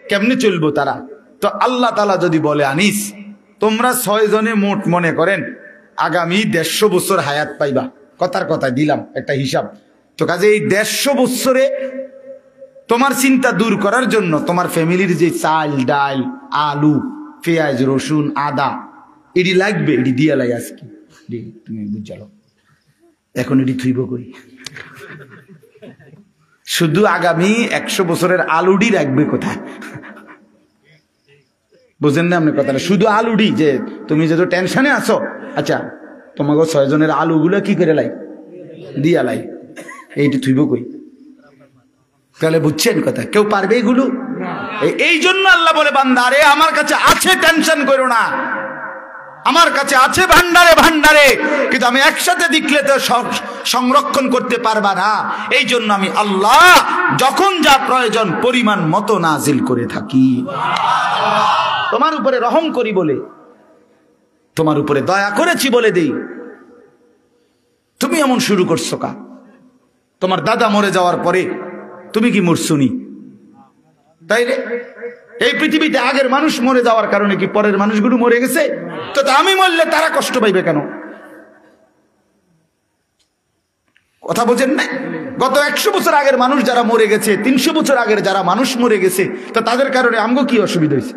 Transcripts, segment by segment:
কেমনে চলবো তারা? তো আল্লাহ তাআলা যদি বলে আনিস তোমরা 6 জনে মোট মনে করেন আগামী 150 বছর হায়াত পাইবা, কথার কথা দিলাম একটা হিসাব। তো কাজে এই 150 বছরে তোমার চিন্তা দূর করার জন্য তোমার ফ্যামিলির যে চাল ডাল আলু পেঁয়াজ রসুন আদা এটি লাগবে, এটি দিয়া লাগে আজকে তুমি বুঝালো এখন এটি থুইব কই? শুধু আগামী 100 বছরের আলুডি রাখবে কোথায়? বুঝেন না আপনি কথাটা? শুধু আলুডি, যে তুমি যেহেতু টেনশনে আছো, আচ্ছা তোমাকে 6 জনের আলুগুলো কি করে লাই দিয়া লাই, এইটি থুইব কই? তাহলে বুঝছেন কথা? কেউ পারবে এগুলো? এই জন্য আল্লাহ বলে বান্দা আরে আমার কাছে আছে, টেনশন করো না, আমার কাছে আছে ভান্ডারে ভান্ডারে, কিন্তু আমি একসাথে দেখলে তো সংরক্ষণ করতে পারবা না। এই জন্য আমি আল্লাহ যখন যা প্রয়োজন পরিমাণ মতো নাজিল করে থাকি। তোমার উপরে রহম করি বলে, তোমার উপরে দয়া করেছি বলে দেই। তুমি এমন শুরু করছো কা? তোমার দাদা মরে যাওয়ার পরে তুমি কি মরছুনি? তাই রে, এই পৃথিবীতে আগের মানুষ মরে যাওয়ার কারণে কি পরের মানুষগুলো মরে গেছে? তো আমি মরলে তারা কষ্ট পাইবে কেন? কথা বোঝেন না? গত 100 বছর আগের মানুষ যারা মরে গেছে, 300 বছর আগের যারা মানুষ মরে গেছে, তো তাদের কারণে আমগো কি অসুবিধা হয়েছে?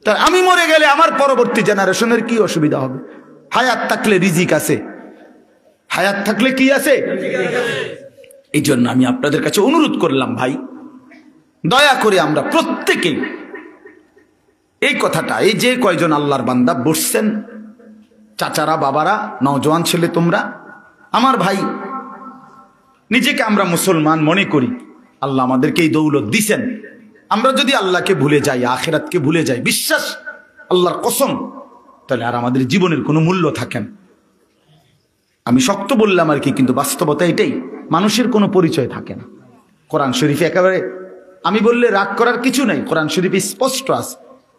তা আমি মরে গেলে আমার পরবর্তী জেনারেশনের কি অসুবিধা হবে? হায়াত থাকলে রিজিক আছে, হায়াত থাকলে কি আছে? এই জন্য আমি আপনাদের কাছে অনুরোধ করলাম ভাই, দয়া করে আমরা প্রত্যেকেই এই কথাটা, এই যে কয়জন আল্লাহর বান্দা বসছেন, চাচারা বাবারা নওজোয়ান ছেলে তোমরা, আমার ভাই, নিজেকে আমরা মুসলমান মনে করি, আল্লাহ আমাদেরকে এই দৌলত দিছেন। আমরা যদি আল্লাহকে ভুলে যাই, আখিরাতকে ভুলে যাই, বিশ্বাস আল্লাহর কসম, তাহলে আর আমাদের জীবনের কোনো মূল্য থাকে না। আমি শক্ত বললাম আর কি, কিন্তু বাস্তবতা এটাই, মানুষের কোনো পরিচয় থাকে না। কোরআন শরীফে একেবারে আমি বললে রাগ করার কিছু নাই, কোরআন শরীফে স্পষ্ট আছে।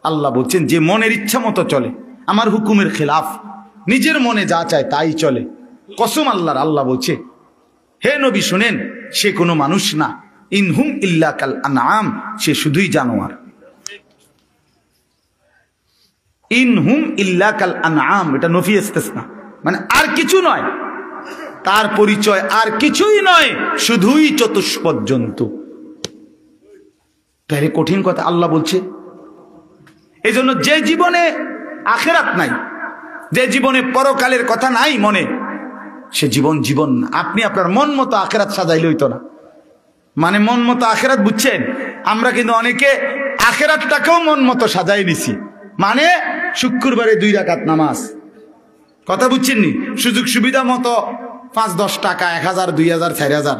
আল্লাহ বলছেন যে মনের ইচ্ছা মতো চলে, আমার হুকুমের খেলাফ, নিজের মনে যা চায় তাই চলে, কসম আল্লাহর, আল্লাহ বলছে হে নবী শুনেন, সে কোনো মানুষ না, ইনহুম ইল্লা কাল আনআম, সে শুধুই জানোয়ার। ইনহুম ইল্লা কাল আনআম, এটা নফি ইস্তিসনা, মানে আর কিছু নয়, তার পরিচয় আর কিছুই নয়, শুধুই চতুষ্পদ জন্তু। তাহলে কঠিন কথা আল্লাহ বলছে। এই জন্য যে জীবনে আখিরাত নাই, যে জীবনে পরকালের কথা নাই মনে, সে জীবন জীবন না। আপনি আপনার মন মতো আখিরাত সাজাইলে হইতো না, মানে মন মতো আখিরাত, বুঝছেন? আমরা কিন্তু অনেকে আখিরাতটাকেও মন মতো সাজাই নিছি, মানে শুক্রবারে 2 রাকাত নামাজ, কথা বুঝছেন নি? সুযোগ সুবিধা মতো 5-10 টাকা, 1000, 2000, 4000,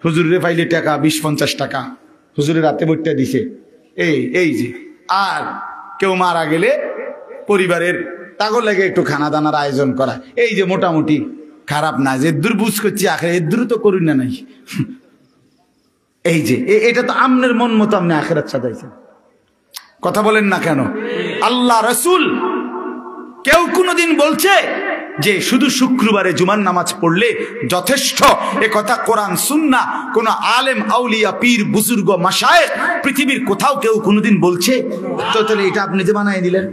হুজুরে পাইলে টাকা 20-50 টাকা হুজুরের রাতে বইটা দিছে, এই যে। আর কেউ মারা গেলে পরিবারের তাগর লাগে একটু খানা দানার আয়োজন করা, এই যে মোটামুটি খারাপ না, যে দূর বুঝ করছি আখের এদূর তো করুন না নাই, এই যে এটা তো আমনের মন মতো আপনি আখেরাত সাজাইছেন। কথা বলেন না কেন? আল্লাহ রসুল কেউ কোনোদিন বলছে যে শুধু শুক্রবারে জুমার নামাজ পড়লে যথেষ্ট? এ কথা কোরআন সুন্নাহ কোন আলেম আউলিয়া পীর বুজুর্গ মাশায়েখ পৃথিবীর কোথাও কেউ কোনোদিন বলছে? তো তাহলে এটা আপনি যে বানাই দিলেন।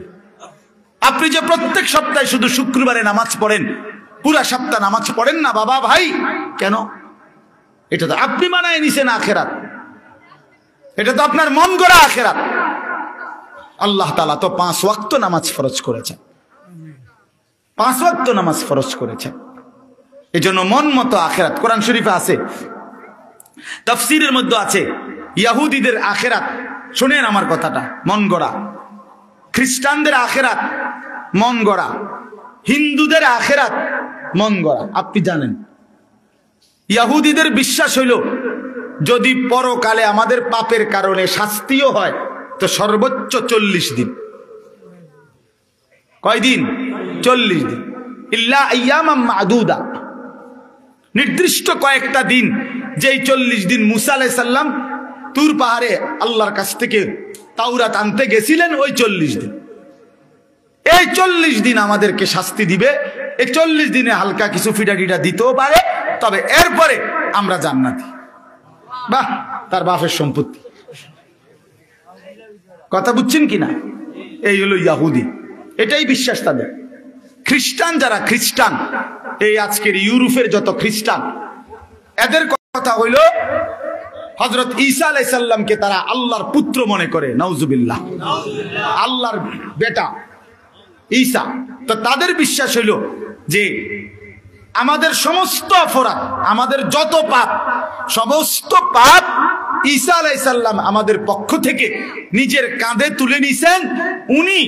আপনি যে প্রত্যেক সপ্তাহে শুধু শুক্রবারে নামাজ পড়েন, পুরা সপ্তাহ নামাজ পড়েন না বাবা ভাই, কেন? এটা তো আপনি বানায় নিছেন আখেরাত, এটা তো আপনার মন গড়া আখেরাত। আল্লাহ তাআলা তো 5 ওয়াক্ত নামাজ ফরজ করেছেন, 5 ওয়াক্ত নামাজ ফরজ করেছেন। এজন্য মন মতো আখেরাত কোরআন শরীফে আছে, তাফসীরের মধ্যে আছে। ইহুদিদের আখেরাত, শুনেন আমার কথাটা, মন গড়া। খ্রিস্টানদের আখেরাত মন গড়া, হিন্দুদের আখেরাত মন গড়া। আপনি জানেন ইহুদিদের বিশ্বাস হইল যদি পরকালে আমাদের পাপের কারণে শাস্তিও হয় তো সর্বোচ্চ 40 দিন। কয়দিন? 40 দিন। ইল্লা আইয়ামাম মাদুদা, নির্দিষ্ট কয়েকটা দিন, যেই 40 দিন মুসা আলাইহিস সালাম তুর পাহাড়ে আল্লাহর কাছ থেকে তাওরাত আনতে গেছিলেন, ওই 40 দিন। এই 40 দিন আমাদেরকে শাস্তি দিবে। এই 40 দিনে হালকা কিছু ফিডাটিটা দিতেও পারে, তবে এরপরে আমরা জান্নাতি। বাহ, তার বাপের সম্পত্তি। কথা বুঝছেন কিনা? এই হলো ইয়াহুদি, এটাই বিশ্বাস তাদের। খ্রিস্টান যারা, খ্রিস্টান এই আজকের ইউরোপের যত খ্রিস্টান, এদের কথা হইল হযরত ঈসা আলাইহিস সালামকে তারা আল্লাহর পুত্র মনে করে। নাউজুবিল্লাহ, আল্লাহর বেটা ঈসা। তো তাদের বিশ্বাস হইল যে আমাদের সমস্ত অপরাধ, আমাদের যত পাপ, সমস্ত পাপ ঈসা আলাইহিস সালাম আমাদের পক্ষ থেকে নিজের কাঁধে তুলে নিছেন। উনি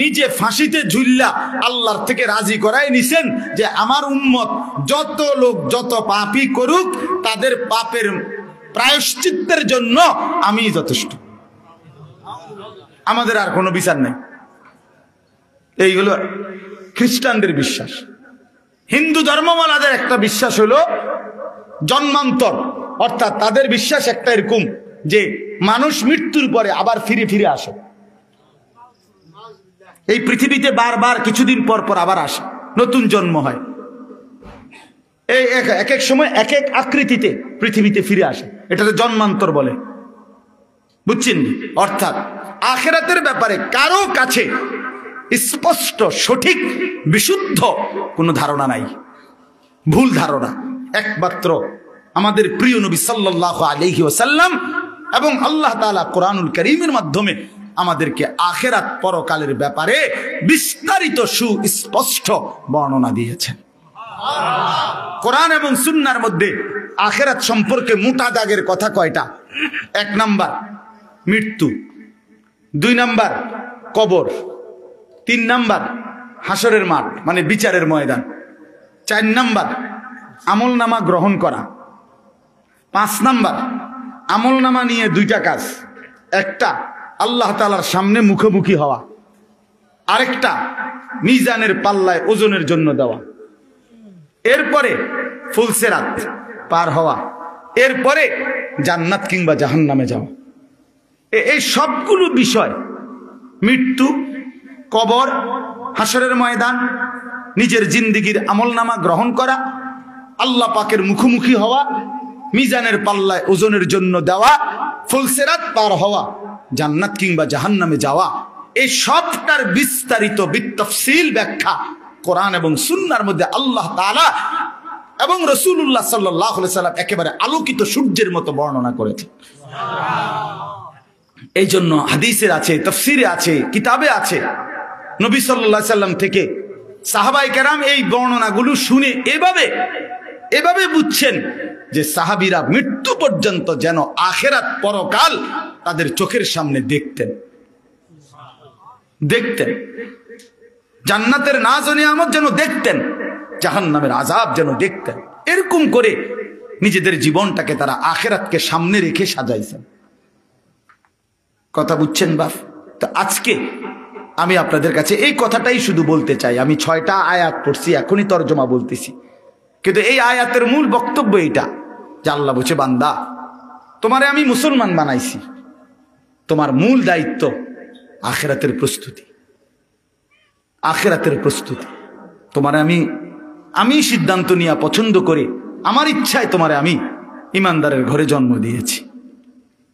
নিজে ফাঁসিতে ঝুল্লা আল্লাহর থেকে রাজি করায় নিছেন যে আমার উম্মত যত লোক যত পাপই করুক, তাদের পাপের প্রায়শ্চিত্তের জন্য আমি যথেষ্ট, আমাদের আর কোনো বিচার নেই। এই হলো খ্রিস্টানদের বিশ্বাস। হিন্দু ধর্মওয়ালাদের একটা বিশ্বাস হলো জন্মান্তর, অর্থাৎ তাদের বিশ্বাস একটা এরকম যে মানুষ মৃত্যুর পরে আবার ফিরে ফিরে আসে, এই পৃথিবীতে বারবার কিছুদিন পর পর আবার আসে, নতুন জন্ম হয়, এই এক এক সময় এক এক আকৃতিতে পৃথিবীতে ফিরে আসে, এটাকে জন্মান্তর বলে। বুঝছেন? অর্থাৎ আখিরাতের ব্যাপারে কারো কাছে স্পষ্ট, সঠিক, বিশুদ্ধ কোনো ধারণা নাই, ভুল ধারণা। একমাত্র আমাদের প্রিয় নবী সাল্লাল্লাহু আলাইহি ওয়াসাল্লাম এবং আল্লাহ তাআলা কোরআনুল কারীমের মাধ্যমে আমাদেরকে আখিরাত পরকালের ব্যাপারে বিস্তারিত সুস্পষ্ট বর্ণনা দিয়েছেন। কোরআন এবং সুন্নাহর মধ্যে আখিরাত সম্পর্কে মোটা দাগের কথা কয়টা? 1 নাম্বার মৃত্যু, 2 নাম্বার কবর, 3 নাম্বার হাসরের মাঠ মানে বিচারের ময়দান, 4 নাম্বার আমলনামা গ্রহণ করা, 5 নাম্বার আমলনামা নিয়ে 2টা কাজ, একটা আল্লাহ তাআলার সামনে মুখোমুখি হওয়া, আরেকটা মিজানের পাল্লায় ওজনের জন্য দেওয়া, এরপরে ফুলসিরাত পার হওয়া, এরপরে জান্নাত কিংবা জাহান্নামে যাওয়া। এই সবগুলো বিষয়, মৃত্যু, কবর, হাসরের ময়দান, নিজের জিন্দেগীর আমলনামা গ্রহণ করা, আল্লাহ পাকের মুখোমুখি হওয়া, মিজানের পাল্লায় ওজনের জন্য দেওয়া, ফুলসিরাত পার হওয়া, জান্নাত কিংবা জাহান্নামে যাওয়া, এই সবটার বিস্তারিত বিতফসিল ব্যাখ্যা কোরআন এবং সুন্নাহর মধ্যে আল্লাহ তাআলা এবং রাসূলুল্লাহ সাল্লাল্লাহু আলাইহি সাল্লাম একেবারে আলোকিত সূর্যের মতো বর্ণনা করেছেন। এই জন্য হাদিসের আছে, তাফসীরে আছে, কিতাবে আছে। নবী সাল্লাল্লাহু আলাইহি সাল্লাম থেকে সাহাবায়ে কেরাম এই বর্ণনাগুলো শুনে এভাবে বুঝছেন যে সাহাবীরা মৃত্যু পর্যন্ত যেন আখিরাত পরকাল তাদের চোখের সামনে দেখতেন, জান্নাতের নাজ ও নিয়ামত যেন দেখতেন, জাহান্নামের আযাব যেন দেখতেন। এরকম করে নিজেদের জীবনটাকে তারা আখিরাতকে সামনে রেখে সাজাইছেন। কথা বুঝছেন বাপ? তো আজকে আমি আপনাদের কাছে এই কথাটাই শুধু বলতে চাই। আমি 6টা আয়াত পড়ছি, এখনই তরজমা বলতেছি, কিন্তু এই আয়াতের মূল বক্তব্য এইটা যে আল্লাহ বলছে, বান্দা তোমারে আমি মুসলমান বানাইছি, তোমার মূল দায়িত্ব আখিরাতের প্রস্তুতি, আখিরাতের প্রস্তুতি। তোমারে আমি সিদ্ধান্ত নিয়ে পছন্দ করে আমার ইচ্ছায় তোমারে আমি ইমানদারের ঘরে জন্ম দিয়েছি।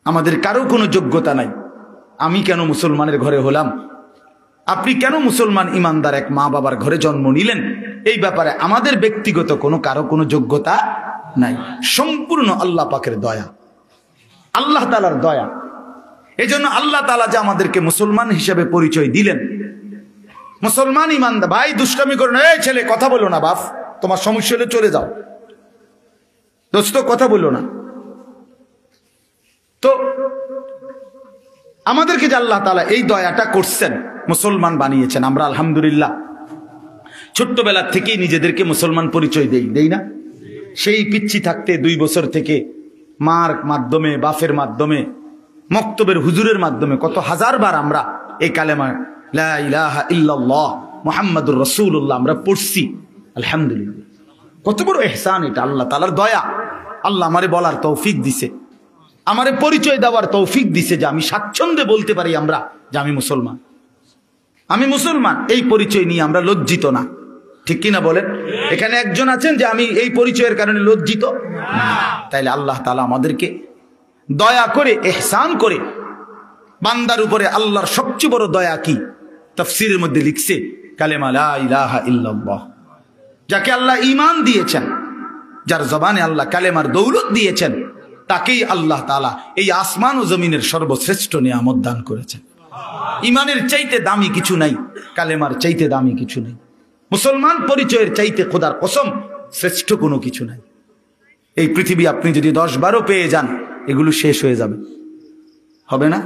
আমাদের কারো কোনো যোগ্যতা নাই। আমি কেন মুসলমানের ঘরে হলাম, আপনি কেন মুসলমান ইমানদার এক মা বাবার ঘরে জন্ম নিলেন, এই ব্যাপারে আমাদের ব্যক্তিগত কারো কোনো যোগ্যতা নাই। সম্পূর্ণ আল্লাহ পাকের দয়া, আল্লাহ তাআলার দয়া। এই জন্য আল্লাহ তাআলা যে আমাদেরকে মুসলমান হিসেবে পরিচয় দিলেন, মুসলমান ইমানদার। ভাই দুষ্টামি করো না, এই ছেলে কথা বলো না, বাপ তোমার সমস্যা হলে চলে যাও, দোস্ত কথা বলো না। তো আমাদেরকে যে আল্লাহ তাআলা এই দয়াটা করছেন, মুসলমান বানিয়েছেন, আমরা আলহামদুলিল্লাহ ছোট্টবেলা থেকেই নিজেদেরকে মুসলমান পরিচয় দেই না? সেই পিচ্ছি থাকতে 2 বছর থেকে মার মাধ্যমে, বাপের মাধ্যমে, মক্তবের হুজুরের মাধ্যমে কত হাজারবার আমরা এই কালেমা লা ইলাহা ইল্লাল্লাহ মুহাম্মাদুর রাসূলুল্লাহ আমরা পড়ছি। আলহামদুলিল্লাহ, কত বড় ইহসান এটা, আল্লাহ তাআলার দয়া। আল্লাহ আমারে বলার তৌফিক দিছে, আমারে পরিচয় দেওয়ার তৌফিক দিছে যে আমি স্বাচ্ছন্দ্যে বলতে পারি আমরা যে আমি মুসলমান, আমি মুসলমান। এই পরিচয় নিয়ে আমরা লজ্জিত না, ঠিক কিনা বলেন? এখানে একজন আছেন যে আমি এই পরিচয়ের কারণে লজ্জিত না। তাইলে আল্লাহ তাআলা আমাদেরকে দয়া করে, ইহসান করে বান্দার উপরে আল্লাহর সবচেয়ে বড় দয়া কি? তাফসীরের মধ্যে লিখছে কালেমা লা ইলাহা ইল্লাল্লাহ। যাকে আল্লাহ ঈমান দিয়েছেন, যার জবানে আল্লাহ কালেমার দৌলত দিয়েছেন, তাকেই আল্লাহ তাআলা এই আসমান ও জমিনের সর্বশ্রেষ্ঠ নিয়ামত দান করেছেন। ঈমানের চাইতে দামি কিছু নাই, কালেমার চাইতে দামি কিছু নাই, মুসলমান পরিচয়ের চাইতে খোদার কসম শ্রেষ্ঠ কোনো কিছু নাই। এই পৃথিবী আপনি যদি 10-12 পেয়ে যান, এগুলো শেষ হয়ে যাবে, হবে না?